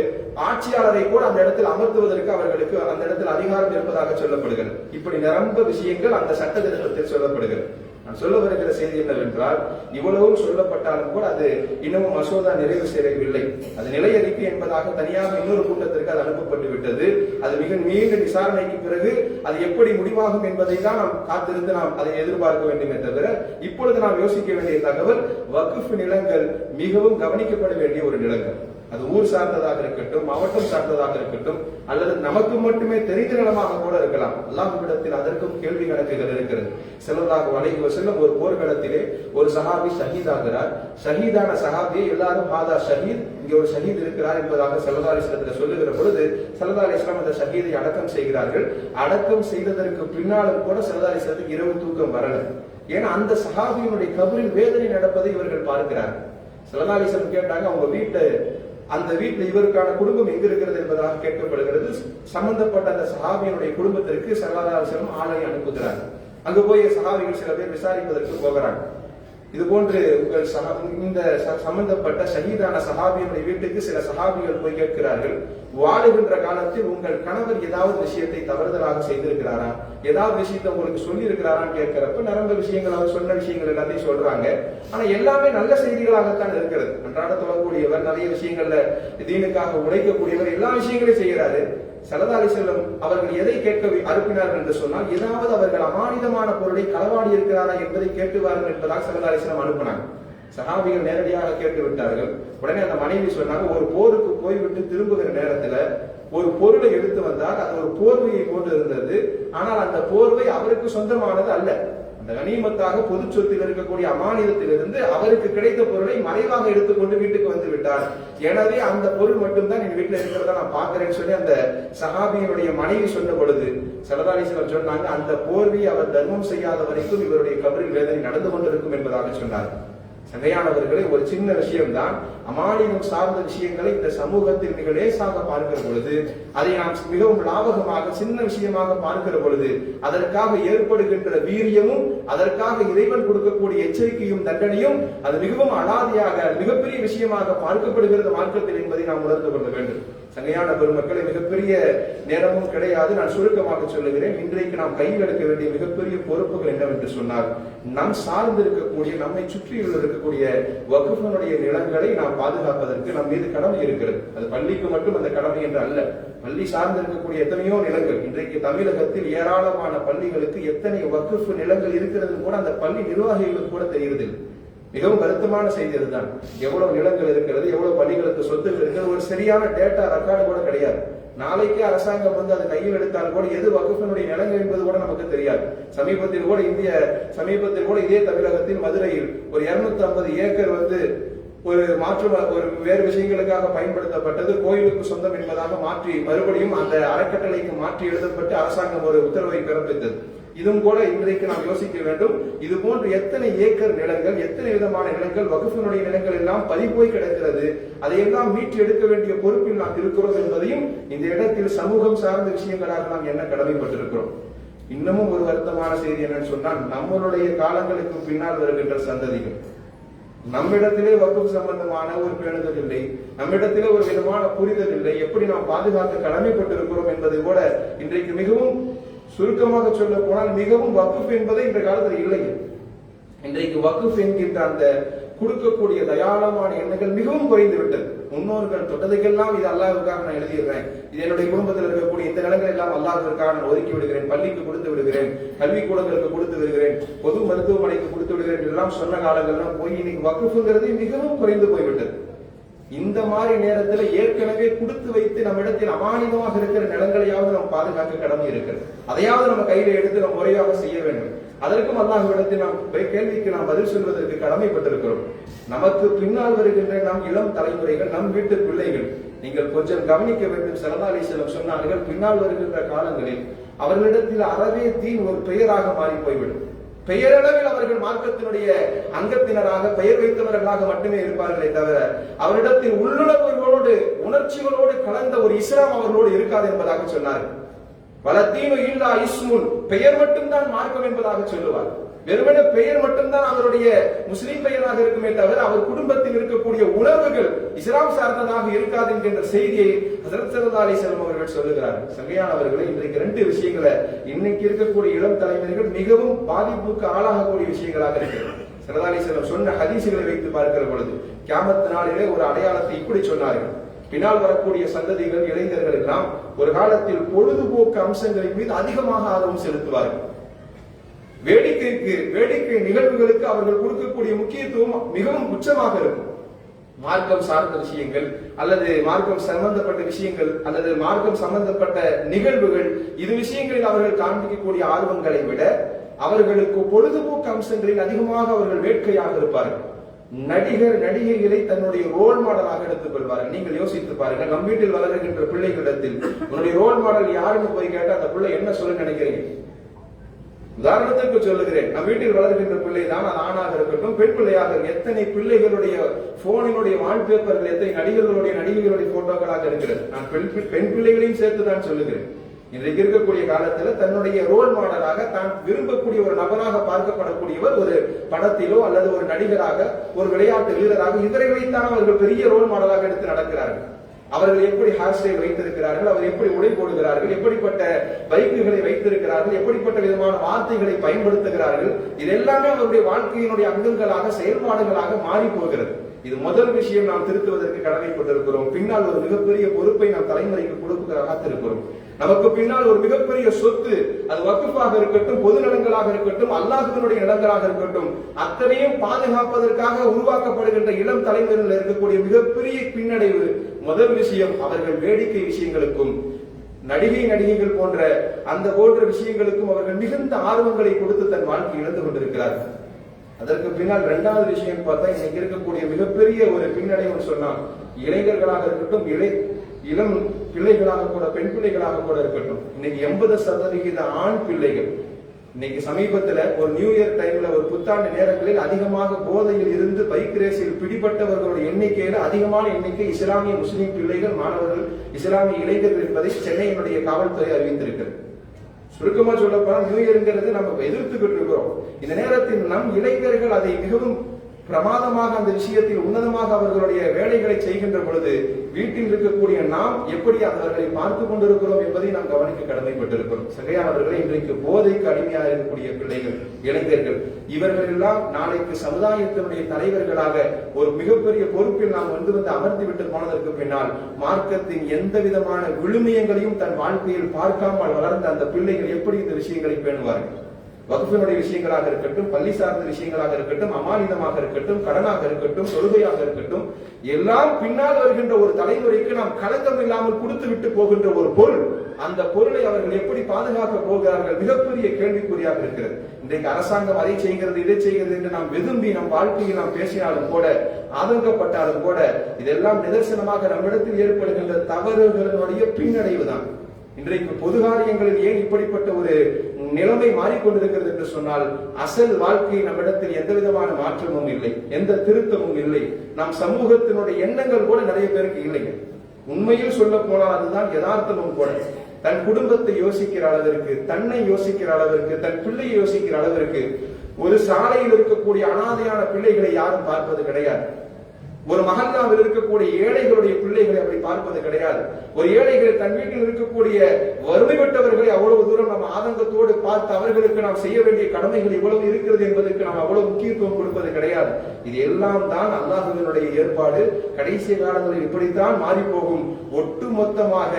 ஆட்சியாளரை கூட அந்த இடத்தில் அமர்த்துவதற்கு அவர்களுக்கு அந்த இடத்தில் அதிகாரம் இருப்பதாக சொல்லப்படுகிறது. இப்படி நிரம்ப விஷயங்கள் அந்த சட்ட திருத்தத்தில் சொல்லப்படுகிறது. நான் சொல்ல வருகிற செய்தி என்னவென்றால், இவ்வளவும் சொல்லப்பட்டாலும் கூட அது இன்னமும் மசோதா நிறைவு செய்யவில்லை. அது நிலை அறிக்கை என்பதாக தனியாக இன்னொரு கூட்டத்திற்கு அது அனுப்பப்பட்டு விட்டது. அது மிக நீண்ட விசாரணைக்கு பிறகு அது எப்படி முடிவாகும் என்பதை தான் நாம் காத்திருந்து நாம் அதை எதிர்பார்க்க வேண்டுமே தவிர, இப்பொழுது நாம் யோசிக்க வேண்டிய தகவல், வக்ஃப் நிலங்கள் மிகவும் கவனிக்கப்பட வேண்டிய ஒரு நிலங்கள். அது ஊர் சார்ந்ததாக இருக்கட்டும், மாவட்டம் சார்ந்ததாக இருக்கட்டும், அல்லது நமக்கு மட்டுமே தெரிந்த நிலமாக கூட இருக்கலாம். அல்லாஹ்விடத்தில் அதற்கும் கேள்வி கணக்குகள் இருக்கிறது. ஸல்லல்லாஹு அலைஹி வஸல்லம் ஒரு போர்க்களத்திலே ஒரு சஹாபி ஷஹீதாகிறார். ஷஹீதான சஹாபியை எல்லாரும் ஹாதா ஷஹீத், இங்கே ஒரு ஷஹீத் இருக்கிறார் என்பதாக ஸல்லல்லாஹு அலைஹி வஸல்லம் சொல்லுகிற பொழுது ஸல்லல்லாஹு அலைஹி வஸல்லம் அந்த ஷஹீதை அடக்கம் செய்கிறார்கள். அடக்கம் செய்ததற்கு பின்னாலும் கூட ஸல்லல்லாஹு அலைஹி வஸல்லம் இரவு தூக்கம் வரல. ஏன்னா அந்த சஹாபியினுடைய கபரில் வேதனை நடப்பதை இவர்கள் பார்க்கிறார். ஸல்லல்லாஹு அலைஹி வஸல்லம் கேட்டாங்க, அவங்க அந்த வீட்டில் இவருக்கான குடும்பம் எங்க இருக்கிறது என்பதாக கேட்கப்படுகிறது. சம்பந்தப்பட்ட அந்த சஹாபியினுடைய குடும்பத்திற்கு ஸல்லல்லாஹு அலைஹி வஸல்லம் ஆளை அனுப்புகிறார். அங்கு போய் சஹாபிகள் சில பேர் விசாரிப்பதற்கு போகிறாங்க. இது போன்று இந்த சம்பந்தப்பட்ட ஷஹீதான சஹாபியினுடைய வீட்டுக்கு சில சஹாபிகள் போய் கேட்கிறார்கள், வாழுகின்ற காலத்தில் உங்கள் கணவர் ஏதாவது விஷயத்தை தவறுதலாக செய்திருக்கிறாரா, ஏதாவது விஷயத்தை உங்களுக்கு சொல்லி இருக்கிறாரான்னு கேட்கிறப்ப நிரம்ப விஷயங்கள் அவர் சொன்ன விஷயங்கள் எல்லாத்தையும் சொல்றாங்க. ஆனா எல்லாமே நல்ல செய்திகளாகத்தான் இருக்கிறது. அன்றாட தொழக்கூடியவர், நிறைய விஷயங்கள்ல தீனுக்காக உழைக்கக்கூடியவர், எல்லா விஷயங்களையும் செய்கிறாரு. ஸல்லல்லாஹு அலைஹி வஸல்லம் அவர்கள் எதை கேட்க அனுப்பினார்கள் என்று சொன்னால், ஏதாவது அவர்கள் அமானிதமான பொருளை களவாடி இருக்கிறாரா என்பதை கேட்டுவார்கள் என்பதாக ஸல்லல்லாஹு அலைஹி வஸல்லம் அனுப்பினாங்க. சஹாபிகள் நேரடியாக கேட்டு விட்டார்கள். உடனே அந்த மனைவி சொன்னாங்க, ஒரு போருக்கு போய்விட்டு திரும்புகிற நேரத்துல ஒரு பொருளை எடுத்து வந்தால் அது ஒரு போர்வையை போன்று இருந்தது. ஆனால் அந்த போர்வை அவருக்கு சொந்தமானது அல்ல. அந்த கனிமத்தாக பொது சொத்தில் இருக்கக்கூடிய அமானிதத்திலிருந்து அவருக்கு கிடைத்த பொருளை மறைவாக எடுத்துக்கொண்டு வீட்டுக்கு வந்து விட்டார். எனவே அந்த பொருள் மட்டும்தான் என் வீட்டுல இருக்கிறதா நான் பாக்குறேன்னு சொல்லி அந்த சஹாபியினுடைய மனைவி சொன்ன பொழுது ஸல்லல்லாஹு அலைஹி வஸல்லம் சொன்னாங்க, அந்த போர்வை அவர் தர்மம் செய்யாத வரைக்கும் இவருடைய கபரில் வேதனை நடந்து கொண்டிருக்கும் என்பதாக சொன்னார். சங்கையானவர்களே, ஒரு சின்ன விஷயம்தான். அமானிதம் சார்ந்த விஷயங்களை இந்த சமூகத்தில் மிக லேசாக பார்க்கிற பொழுது, அதை நாம் மிகவும் லாபகமாக சின்ன விஷயமாக பார்க்கிற பொழுது, அதற்காக ஏற்படுகின்ற வீரியமும் அதற்காக இறைவன் கொடுக்கக்கூடிய எச்சரிக்கையும் தண்டனையும் அது மிகவும் அலாதியாக மிகப்பெரிய விஷயமாக பார்க்கப்படுகிறது மார்க்கத்தில் என்பதை நாம் உணர்ந்து கொள்ள வேண்டும். சங்கையான பெருமக்களை, மிகப்பெரிய நேரமும் கிடையாது, நான் சுருக்கமாக சொல்லுகிறேன். இன்றைக்கு நாம் கையில் எடுக்க வேண்டிய மிகப்பெரிய பொறுப்புகள் என்னவென்று சொன்னால், நம் சார்ந்து இருக்கக்கூடிய, நம்மை சுற்றியுள்ள இருக்கக்கூடிய வக்ஃபுடைய நிலங்களை நாம் பாதுகாப்பதற்கு நம் மீது கடமை இருக்கிறது. அது பள்ளிக்கு மட்டும் அந்த கடமை என்று அல்ல. பள்ளி சார்ந்து இருக்கக்கூடிய எத்தனையோ நிலங்கள், இன்றைக்கு தமிழகத்தில் ஏராளமான பள்ளிகளுக்கு எத்தனை வக்ஃப் நிலங்கள் இருக்கிறது கூட அந்த பள்ளி நிர்வாகிகளுக்கு கூட தெரிவதில்லை. மிகவும் வருத்தமான செய்தி அதுதான். எவ்வளவு நிலங்கள் இருக்கிறது, எவ்வளவு பள்ளிகளுக்கு சொத்துகள் இருக்கிறது, ஒரு சரியான டேட்டா ரெக்கார்டு கூட கிடையாது. நாளைக்கு அரசாங்கம் வந்து அதை கையில் எடுத்தால் கூட எது வக்ஃபினுடைய நிலங்கள் என்பது கூட நமக்கு தெரியாது. சமீபத்தில் கூட இதே தமிழகத்தில் மதுரையில் ஒரு 250 ஏக்கர் வந்து ஒரு வேறு விஷயங்களுக்காக பயன்படுத்தப்பட்டது, கோயிலுக்கு சொந்தம் என்பதாக மாற்றி மறுபடியும் அந்த அறக்கட்டளைக்கு மாற்றி எழுதப்பட்டு அரசாங்கம் ஒரு உத்தரவை பிறப்பித்தது. இதுவும் கூட இன்றைக்கு நாம் யோசிக்க வேண்டும். இது போன்று எத்தனை ஏக்கர் நிலங்கள், எத்தனை விதமான நிலங்கள், வக்ஃபினுடைய நிலங்கள் எல்லாம் பறிபோய் கிடக்கிறது. அதையெல்லாம் மீட்டு எடுக்க வேண்டிய பொறுப்பில் நாம் இருக்கிறோம் என்பதையும் இந்த இடத்தில் சமூகம் சார்ந்த விஷயங்களாக நாம் என்ன கடமைப்பட்டிருக்கிறோம். இன்னமும் ஒரு வருத்தமான செய்தி என்னன்னு சொன்னால், நம்மளுடைய காலங்களுக்கு பின்னால் வருகின்ற சந்ததிகள் நம்மிடத்திலே வக்ஃப் சம்பந்தமான ஒரு பேணுதல் இல்லை, நம்மிடத்திலே ஒரு விதமான புரிதல் இல்லை, எப்படி நாம் பாதுகாக்க கடமைப்பட்டிருக்கிறோம் என்பதை கூட இன்றைக்கு மிகவும் சுருக்கமாக சொல்ல போனால் மிகவும் வக்ஃப் என்பதை இந்த காலத்தில் இல்லை. இன்றைக்கு வக்ஃப் என்கின்ற அந்த கொடுக்கக்கூடிய தயாளமான எண்ணங்கள் மிகவும் குறைந்து விட்டது. முன்னோர்கள் தொட்டதுக்கெல்லாம் இது அல்லாஹ்வுக்காக நான் எழுதிடுறேன், இது என்னுடைய குடும்பத்தில் இருக்கக்கூடிய இந்த நிலங்கள் எல்லாம் அல்லாஹ்வுக்காக நான் ஒதுக்கி விடுகிறேன், பள்ளிக்கு கொடுத்து விடுகிறேன், கல்வி கூடங்களுக்கு கொடுத்து விடுகிறேன், பொது மருத்துவமனைக்கு கொடுத்து விடுகிறேன் எல்லாம் சொன்ன காலங்கள்லாம் போய் இன்னைக்கு வக்ஃப்ங்கிறது மிகவும் குறைந்து போய்விட்டது. இந்த மாதிரி நேரத்தில் ஏற்கனவே கொடுத்து வைத்து நம்ம இடத்தில் அமானிதமாக இருக்கிற நிலங்களையாவது நாம் பாதுகாக்க கடமை இருக்கிறது. அதையாவது நம்ம கையில எடுத்து நம்ம முறையாக செய்ய வேண்டும். அதற்கும் அல்லாஹ்விடத்தில் நாம் கேள்விக்கு நாம் பதில் சொல்வதற்கு கடமைப்பட்டிருக்கிறோம். நமக்கு பின்னால் வருகின்ற நம் இளம் தலைமுறைகள், நம் வீட்டு பிள்ளைகள், நீங்கள் கொஞ்சம் கவனிக்க வேண்டும். ஸல்லல்லாஹு அலைஹி வஸல்லம் சொன்னார்கள், பின்னால் வருகின்ற காலங்களில் அவர்களிடத்தில் அறவே தீன் ஒரு பெயராக மாறி போய்விடும். பெயரளவில் அவர்கள் மார்க்கத்தினுடைய அங்கத்தினராக பெயர் வைத்தவர்களாக மட்டுமே இருப்பார்களே தவிர அவரிடத்தில் உள்ளுணர்வோடு உணர்ச்சிகளோடு கலந்த ஒரு இஸ்லாம் அவர்களோடு இருக்காது என்பதாக சொன்னார்கள். வலத்தீனு இல்லா இஸ்முல், பெயர் மட்டும்தான் மார்க்கம் என்பதாக சொல்லுவார். வெறுமன பெயர் மட்டும்தான் அவருடைய முஸ்லிம் பெயராக இருக்குமே தவிர அவர் குடும்பத்தில் இருக்கக்கூடிய உணர்வுகள் இஸ்லாம் சார்ந்ததாக இருக்காது என்கின்ற செய்தியை ஹஜ்ரத் ஸல்லல்லாஹு அலைஹி வஸல்லம் அவர்கள் சொல்லுகிறார்கள். சங்கையானவர்களே, இன்றைக்கு ரெண்டு விஷயங்களை இன்னைக்கு இருக்கக்கூடிய இளம் தலைவர்கள் மிகவும் பாதிப்புக்கு ஆளாகக்கூடிய விஷயங்களாக இருக்கிறது. ஸல்லல்லாஹு அலைஹி வஸல்லம் சொன்ன ஹதீசுகளை வைத்து பார்க்கிற பொழுது கியாமத் நாளிலே ஒரு அடையாளத்தை இப்படி சொன்னார்கள். பின்னால் வரக்கூடிய சந்ததிகள், இளைஞர்கள் எல்லாம் ஒரு காலத்தில் பொழுதுபோக்கு அம்சங்களின் மீது அதிகமாக ஆர்வம் செலுத்துவார்கள். வேடிக்கை நிகழ்வுகளுக்கு அவர்கள் கொடுக்கக்கூடிய முக்கியத்துவம் மிகவும் உச்சமாக இருக்கும். மார்க்கம் சார்ந்த விஷயங்கள் அல்லது மார்க்கம் சம்பந்தப்பட்ட விஷயங்கள் அல்லது மார்க்கம் சம்பந்தப்பட்ட நிகழ்வுகள், இது விஷயங்களில் அவர்கள் காண்பிக்கக்கூடிய ஆர்வங்களை விட அவர்களுக்கு பொழுதுபோக்கு அம்சங்களில் அதிகமாக அவர்கள் வேட்கையாக இருப்பார்கள். நடிகைகளை தன்னுடைய ரோல் மாடலாக எடுத்துக் கொள்வார்கள். நீங்கள் யோசித்து பாருங்கள், நம் வீட்டில் வளர்கின்ற பிள்ளைகளிடத்தில் உன்னுடைய ரோல் மாடல் யாருன்னு போய் கேட்டா அந்த பிள்ளை என்ன சொல்ல நினைக்கிறீங்க? உதாரணத்திற்கு சொல்லுகிறேன், நம் வீட்டில் வளர்கின்ற பிள்ளை தான், அது ஆணாக இருக்கட்டும் பெண் பிள்ளையாக, எத்தனை பிள்ளைகளுடைய போனினுடைய வால்பேப்பர்கள் எத்தனை நடிகைகளுடைய போட்டோக்களாக இருக்கிறது. நான் பெண் பிள்ளைகளையும் சேர்த்து தான் சொல்லுகிறேன். இன்றைக்கு இருக்கக்கூடிய காலத்துல தன்னுடைய ரோல் மாடலாக தான் விரும்பக்கூடிய ஒரு நபராக பார்க்கப்படக்கூடியவர் ஒரு படத்திலோ அல்லது ஒரு நடிகராக, ஒரு விளையாட்டு வீரராக, இவர்களைத்தான் அவர்கள் பெரிய ரோல் மாடலாக எடுத்து நடக்கிறார்கள். அவர்கள் எப்படி ஹேர் ஸ்டைல் வைத்திருக்கிறார்கள், அவர் எப்படி உடை போடுகிறார்கள், எப்படிப்பட்ட பைக்குகளை வைத்திருக்கிறார்கள், எப்படிப்பட்ட விதமான வார்த்தைகளை பயன்படுத்துகிறார்கள், இது எல்லாமே அவருடைய வாழ்க்கையினுடைய அங்கங்களாக, செயல்பாடுகளாக மாறி போகிறது. இது முதல் விஷயம். நாம் திருத்துவதற்கு கடமைப்பட்டிருக்கிறோம். பின்னால் ஒரு மிகப்பெரிய பொறுப்பை நாம் தலைமுறைக்கு கொடுக்க காத்திருக்கிறோம். நமக்கு பின்னால் ஒரு மிகப்பெரிய சொத்து, அது வக்ஃபாக இருக்கட்டும், பொது நலங்களாக இருக்கட்டும், அல்லாஹ்வினுடைய நிலங்களாக இருக்கட்டும், அத்தனையும் பாதுகாப்பதற்காக உருவாக்கப்படுகின்ற இளம் தலைமுறையில் இருக்கக்கூடிய மிகப்பெரிய பின்னடைவு. முதல் விஷயம், அவர்கள் வேடிக்கை விஷயங்களுக்கும் நடிகைகள் போன்ற விஷயங்களுக்கும் அவர்கள் மிகுந்த ஆர்வங்களை கொடுத்து தன் வாழ்க்கை இழந்து கொண்டிருக்கிறார்கள். அதற்கு பின்னால் இரண்டாவது விஷயம் பார்த்தா, இன்னைக்கு இருக்கக்கூடிய மிகப்பெரிய ஒரு பின்னடைவு சொன்னா, இளைஞர்களாக இருக்கட்டும், இளம் பிள்ளைகளாக கூட, பெண் பிள்ளைகளாக கூட இருக்கட்டும், இன்னைக்கு 80% ஆண் பிள்ளைகள் இன்னைக்கு சமீபத்துல ஒரு நியூ இயர் டைம்ல, ஒரு புத்தாண்டு நேரங்களில் அதிகமாக போதையில் இருந்து பைக் ரேஸில் பிடிபட்டவர்களுடைய எண்ணிக்கையில அதிகமான எண்ணிக்கை இஸ்லாமிய முஸ்லிம் பிள்ளைகள், மாணவர்கள், இஸ்லாமிய இளைஞர்கள் என்பதை சென்னையினுடைய காவல்துறை அறிவித்திருக்கிறது. சுருக்கமா சொல்ல போனா, நியூ இயர்ங்கிறது நம்ம எதிர்த்துக்கிட்டு இருக்கிறோம். இந்த நேரத்தில் நம் இளைஞர்கள் அதை மிகவும் பிரமாதமாக, அந்த விஷயத்தில் உன்னதமாக அவர்களுடைய வேலைகளை செய்கின்ற பொழுது, வீட்டில் இருக்கக்கூடிய நாம் எப்படி அவர்களை பார்த்துக் கொண்டிருக்கிறோம் என்பதை நாம் கவனிக்க கடமைப்பட்டிருக்கிறோம். சகையானவர்களை, இன்றைக்கு போதைக்கு அடிமையாக இருக்கக்கூடிய பிள்ளைகள், இளைஞர்கள், இவர்கள் எல்லாம் நாளைக்கு சமுதாயத்தினுடைய தலைவர்களாக ஒரு மிகப்பெரிய பொறுப்பில் நாம் வந்து அமர்த்தி விட்டு போனதற்கு பின்னால் மார்க்கத்தின் எந்த விதமான விழுமியங்களையும் தன் வாழ்க்கையில் பார்க்காமல் வளர்ந்த அந்த பிள்ளைகள் எப்படி இந்த விஷயங்களை பேணுவார்கள்? வக்ஃபினுடைய விஷயங்களாக இருக்கட்டும், பள்ளி சார்ந்த விஷயங்களாக இருக்கட்டும், அமானிதமாக இருக்கட்டும், கடனாக இருக்கட்டும், தொழுகையாக இருக்கட்டும், எல்லாம் பின்னால் வருகின்ற ஒரு தலைமுறைக்கு நாம் களங்கம் இல்லாமல் கொடுத்து விட்டு போகின்ற ஒரு பொருள், அந்த பொருளை அவர்கள் எப்படி பாதுகாக்க போகிறார்கள்? மிகப்பெரிய கேள்விக்குறியாக இருக்கிறது. இன்றைக்கு அரசாங்கம் அதை செய்கிறது, இதை செய்கிறது என்று நாம் விரும்பி நம் வாழ்க்கையில் நாம் பேசினாலும் கூட, ஆதங்கப்பட்டாலும் கூட, இதெல்லாம் நிதர்சனமாக நம்மிடத்தில் ஏற்படுகின்ற தவறுகளுடைய பின்னடைவு தான். இன்றைக்கு பொது காரியங்களில் ஏன் இப்படிப்பட்ட ஒரு நிலைமை மாறிக்கொண்டிருக்கிறது என்று சொன்னால், அசல் வாழ்க்கை நம்மிடத்தில் எந்த விதமான மாற்றமும் இல்லை, எந்த திருத்தமும் இல்லை. நம் சமூகத்தினுடைய எண்ணங்கள் கூட நிறைய பேருக்கு இல்லைங்க. உண்மையில் சொல்ல போனால் அதுதான் யதார்த்தமும் கூட. தன் குடும்பத்தை யோசிக்கிற அளவிற்கு, தன்னை யோசிக்கிற அளவிற்கு, தன் பிள்ளையை யோசிக்கிற அளவிற்கு, ஒரு சாலையில் இருக்கக்கூடிய அனாதையான பிள்ளைகளை யாரும் பார்ப்பது கிடையாது. ஒரு மஹல்லாவில் இருக்கக்கூடிய ஏழைகளுடைய பிள்ளைகளை அப்படி பார்ப்பது கிடையாது. ஒரு ஏழைகளை, தன் வீட்டில் இருக்கக்கூடிய வறுமைப்பட்டவர்களை அவ்வளவு தூரம் நம்ம ஆதங்கத்தோடு பார்த்து அவர்களுக்கு நாம் செய்ய வேண்டிய கடமைகள் இவ்வளவு இருக்கிறது என்பதற்கு நாம் அவ்வளவு முக்கியத்துவம் கொடுப்பது கிடையாது. இது எல்லாம் தான் அல்லாஹ்வினுடைய ஏற்பாடு. கடைசி காலங்களில் இப்படித்தான் மாறி போகும். ஒட்டு மொத்தமாக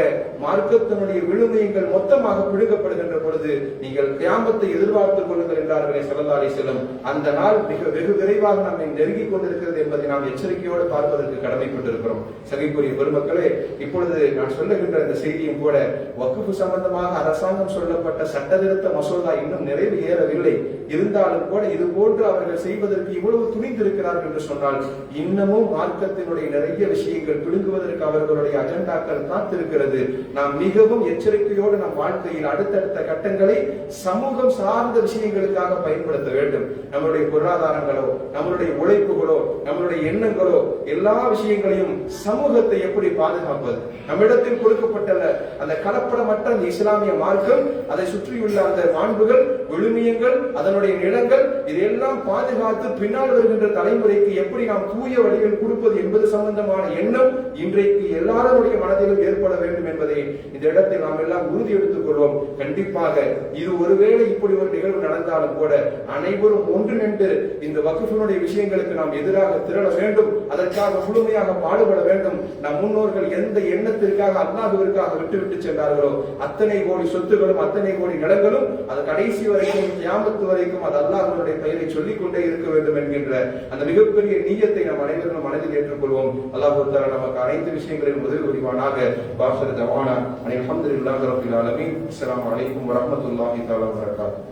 மார்க்கத்தினுடைய விழுமியங்கள் மொத்தமாக பிடுங்கப்படுகின்ற பொழுது நீங்கள் கியாமத்தை எதிர்பார்த்துக் கொள்ளுங்கள் என்றார்களே ஸல்லல்லாஹு அலைஹி வஸல்லம். அந்த நாள் வெகு விரைவாக நம்மை நெருங்கிக் கொண்டிருக்கிறது என்பதை நாம் எச்சரிக்கையோடு பார்ப்பதற்கு கடமைப்பட்டிருக்கிறோம். சகைக்குரிய பெருமக்களே, இப்பொழுது நான் சொல்லுகின்ற இந்த செய்தியும் கூட வக்ஃப் சம்பந்தமாக அரசாங்கம் சொல்லப்பட்ட சட்ட சட்டத்திருத்த மசோதா இன்னும் நிறைவேறவில்லை. இருந்தாலும் கூட இது போன்று அவர்கள் செய்வதற்கு இவ்வளவு துணிந்திருக்கிறார்கள் என்று சொன்னால் இன்னமும் மார்க்கத்தினுடைய நிறைய விஷயங்கள் பிடுங்குவதற்கு அவர்களுடைய அஜெண்டாக்கள் காத்திருக்கிறது. நாம் மிகவும் எச்சரிக்கையோடு நம் வாழ்க்கையில் அடுத்தடுத்த கட்டங்களை சமூகம் சார்ந்த விஷயங்களுக்காக பயன்படுத்த வேண்டும். நம்மளுடைய பொருளாதாரங்களோ, நம்மளுடைய உழைப்புகளோ, நம்மளுடைய எண்ணங்களோ, எல்லா விஷயங்களையும் சமூகத்தை எப்படி பாதுகாப்பது, நம்மிடத்தில் கொடுக்கப்பட்ட அந்த கலப்படமற்ற அந்த இஸ்லாமிய மார்க்கம், அதை சுற்றியுள்ள அந்த மாண்புகள், விழுமியங்கள், அதனுடைய நிலங்கள், இதையெல்லாம் பாதுகாத்து பின்னால் வருகின்ற தலைமுறைக்கு எப்படி நாம் தூய வழிகள் கொடுப்பது என்பது சம்பந்தமான எண்ணம் இன்றைக்கு எல்லாருடைய மனதிலும் ஏற்பட வேண்டும் என்பதை இந்த இடத்தில் நாம் எல்லாம் உறுதி எடுத்துக் கொள்வோம். கண்டிப்பாக இது ஒருவேளை இப்படி ஒரு நிகழ்வு நடந்தாலும் கூட அனைவரும் ஒன்றிணைந்து இந்த வக்ஃபினுடைய விஷயங்களுக்கு நாம் எதிராக திரள வேண்டும். அதற்காக முழுமையாக பாடுபட வேண்டும். நம் முன்னோர்கள் எந்த எண்ணத்திற்காக அல்லாஹ்விற்காக விட்டுவிட்டு சென்றார்களோ அத்தனை கோடி சொத்துகளும் அத்தனை கோடி நிலங்களும் அது கடைசி வரைக்கும் கியாமத் வரைக்கும் அது அல்லாஹ்வுடைய பெயரை சொல்லிக் கொண்டே இருக்க வேண்டும் என்கின்ற அந்த மிகப்பெரிய நீயத்தை நாம் அனைவரும் மனதில் ஏற்றுக்கொள்வோம். அல்லாஹ் தஆலா நமக்கு அனைத்து விஷயங்களிலும் உதவி புரிவானாக. பாஷர் தவானா அல்ஹம்துலில்லாஹி ரப்பில் ஆலமீன். அஸ்ஸலாமு அலைக்கும் வரஹ்மத்துல்லாஹி தஆலா வபரகாத்துஹு.